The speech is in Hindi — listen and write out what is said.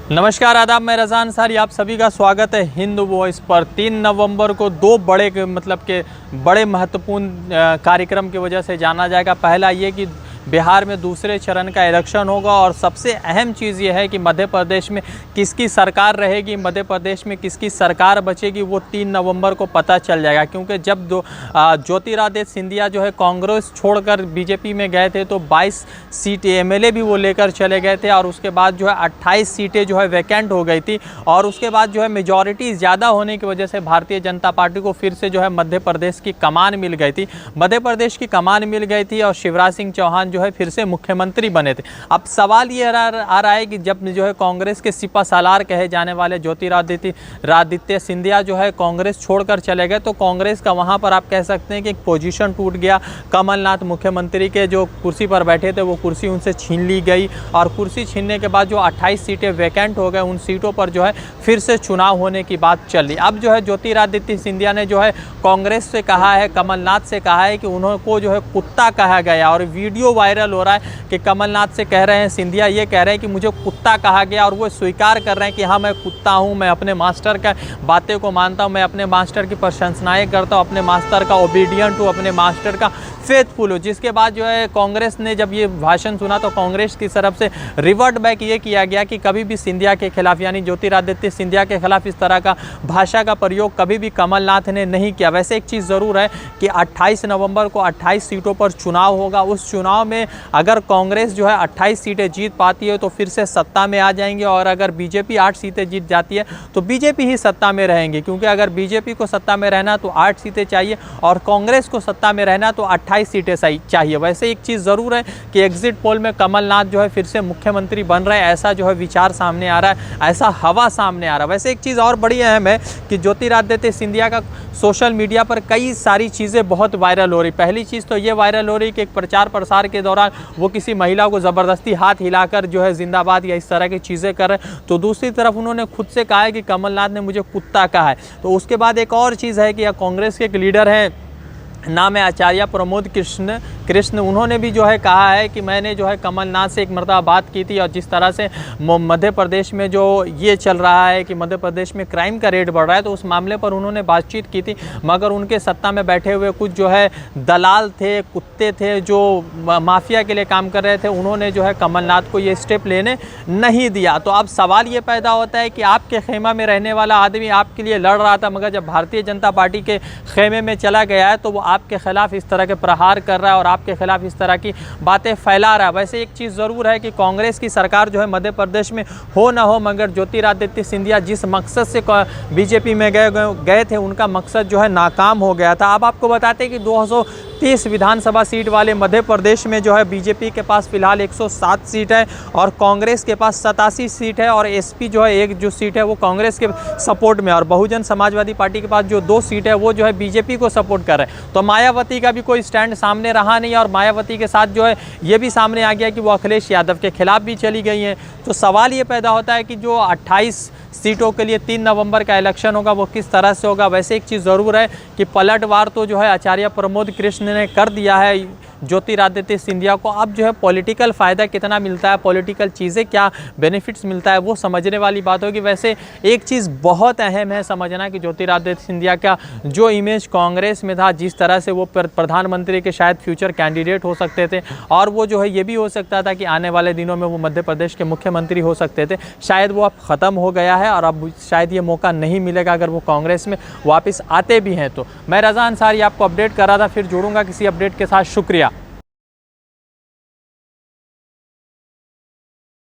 नमस्कार आदाब, मैं रज़ा अंसारी, आप सभी का स्वागत है हिंद वॉइस पर। 3 नवंबर को दो बड़े महत्वपूर्ण कार्यक्रम की वजह से जाना जाएगा। पहला ये कि बिहार में दूसरे चरण का इलेक्शन होगा और सबसे अहम चीज़ ये है कि मध्य प्रदेश में किसकी सरकार रहेगी, मध्य प्रदेश में किसकी सरकार बचेगी, वो 3 नवंबर को पता चल जाएगा। क्योंकि जब ज्योतिरादित्य सिंधिया जो है कांग्रेस छोड़कर बीजेपी में गए थे तो 22 सीट एमएलए भी वो लेकर चले गए थे और उसके बाद जो है 28 सीटें जो है वैकेंट हो गई थी और उसके बाद जो है मेजॉरिटी ज़्यादा होने की वजह से भारतीय जनता पार्टी को फिर से जो है मध्य प्रदेश की कमान मिल गई थी। मध्य प्रदेश की कमान मिल गई थी और शिवराज सिंह चौहान जो है फिर से मुख्यमंत्री बने थे। अब सवाल ये आ रहा है कि जब जो है कांग्रेस के सिपा सालार कहे जाने वाले ज्योतिरादित्य सिंधिया जो है कांग्रेस छोड़कर चले गए तो कांग्रेस का वहां पर आप कह सकते हैं कि एक पोजीशन टूट गया। कमलनाथ मुख्यमंत्री के जो कुर्सी पर बैठे थे वो कुर्सी उनसे छीन ली गई और कुर्सी छीनने के बाद जो 28 सीटें वैकेंट हो गए, उन सीटों पर जो है फिर से चुनाव होने की बात चल रही। अब जो है ज्योतिरादित्य सिंधिया ने जो है कांग्रेस से कहा है, कमलनाथ से कहा है कि उनको जो है कुत्ता कहा गया और वीडियो वायरल हो रहा है कि कमलनाथ से कह रहे हैं, सिंधिया ये कह रहे हैं कि मुझे कुत्ता कहा गया और वो स्वीकार कर रहे हैं कि हाँ मैं कुत्ता हूँ, मैं अपने मास्टर का बातें को मानता हूँ, मैं अपने मास्टर की प्रशंसाएं करता हूँ, अपने मास्टर का ओबीडियंट हूँ, अपने मास्टर का फेथफुल हो। जिसके बाद जो है कांग्रेस ने जब ये भाषण सुना तो कांग्रेस की तरफ से रिवर्ट बैक ये किया गया कि कभी भी सिंधिया के खिलाफ यानी ज्योतिरादित्य सिंधिया के खिलाफ इस तरह का भाषा का प्रयोग कभी भी कमलनाथ ने नहीं किया। वैसे एक चीज़ ज़रूर है कि 28 नवंबर को 28 सीटों पर चुनाव होगा। उस चुनाव में अगर कांग्रेस जो है 28 सीटें जीत पाती है तो फिर से सत्ता में आ जाएंगे और अगर बीजेपी 8 सीटें जीत जाती है तो बीजेपी ही सत्ता में रहेंगे। क्योंकि अगर बीजेपी को सत्ता में रहना तो 8 सीटें चाहिए और कांग्रेस को सत्ता में रहना तो 28 सीटें चाहिए। वैसे एक चीज़ ज़रूर है कि एग्जिट पोल में कमलनाथ जो है फिर से मुख्यमंत्री बन रहे हैं, ऐसा जो है विचार सामने आ रहा है, ऐसा हवा सामने आ रहा है। वैसे एक चीज़ और बड़ी अहम है कि ज्योतिरादित्य सिंधिया का सोशल मीडिया पर कई सारी चीज़ें बहुत वायरल हो रही। पहली चीज़ तो ये वायरल हो रही कि एक प्रचार प्रसार के दौरान वो किसी महिला को ज़बरदस्ती हाथ हिलाकर जो है जिंदाबाद या इस तरह की चीज़ें कर रहे हैं। तो दूसरी तरफ उन्होंने खुद से कहा है कि कमलनाथ ने मुझे कुत्ता कहा है। तो उसके बाद एक और चीज़ है कि कांग्रेस के एक लीडर हैं, नाम है आचार्य प्रमोद कृष्ण, उन्होंने भी जो है कहा है कि मैंने जो है कमलनाथ से एक मरतबा बात की थी और जिस तरह से मध्य प्रदेश में जो ये चल रहा है कि मध्य प्रदेश में क्राइम का रेट बढ़ रहा है तो उस मामले पर उन्होंने बातचीत की थी। मगर उनके सत्ता में बैठे हुए कुछ जो है दलाल थे, कुत्ते थे जो माफिया के लिए काम कर रहे थे, उन्होंने जो है कमलनाथ को ये स्टेप लेने नहीं दिया। तो अब सवाल ये पैदा होता है कि आपके खेमा में रहने वाला आदमी आपके लिए लड़ रहा था, मगर जब भारतीय जनता पार्टी के खेमे में चला गया है तो वो आपके खिलाफ इस तरह के प्रहार कर रहा है और आपके खिलाफ इस तरह की बातें फैला रहा है। वैसे एक चीज़ ज़रूर है कि कांग्रेस की सरकार जो है मध्य प्रदेश में हो ना हो, मगर ज्योतिरादित्य सिंधिया जिस मकसद से बीजेपी में गए थे उनका मकसद जो है नाकाम हो गया था। अब आपको बताते हैं कि 230 विधानसभा सीट वाले मध्य प्रदेश में जो है बीजेपी के पास फिलहाल 107 सीट है और कांग्रेस के पास 87 सीट है और एसपी जो है एक जो सीट है वो कांग्रेस के सपोर्ट में और बहुजन समाजवादी पार्टी के पास जो 2 सीट है वो जो है बीजेपी को सपोर्ट कर रहे हैं। तो मायावती का भी कोई स्टैंड सामने रहा नहीं और मायावती के साथ जो है ये भी सामने आ गया कि वो अखिलेश यादव के खिलाफ भी चली गई हैं। तो सवाल ये पैदा होता है कि जो 28 सीटों के लिए 3 नवंबर का इलेक्शन होगा वो किस तरह से होगा। वैसे एक चीज़ ज़रूर है कि पलटवार तो जो है आचार्य प्रमोद कृष्ण ने कर दिया है ज्योतिरादित्य सिंधिया को। अब जो है पॉलिटिकल फ़ायदा कितना मिलता है, पॉलिटिकल चीज़ें क्या बेनिफिट्स मिलता है वो समझने वाली बात होगी। वैसे एक चीज़ बहुत अहम है समझना कि ज्योतिरादित्य सिंधिया का जो इमेज कांग्रेस में था, जिस तरह से वो प्रधानमंत्री के शायद फ्यूचर कैंडिडेट हो सकते थे और वो जो है ये भी हो सकता था कि आने वाले दिनों में वो मध्य प्रदेश के मुख्यमंत्री हो सकते थे, शायद वो अब ख़त्म हो गया है और अब शायद ये मौका नहीं मिलेगा अगर वो कांग्रेस में वापस आते भी हैं। तो मैं रज़ा अंसारी आपको अपडेट कर रहा था, फिर जुड़ूंगा किसी अपडेट के साथ। शुक्रिया।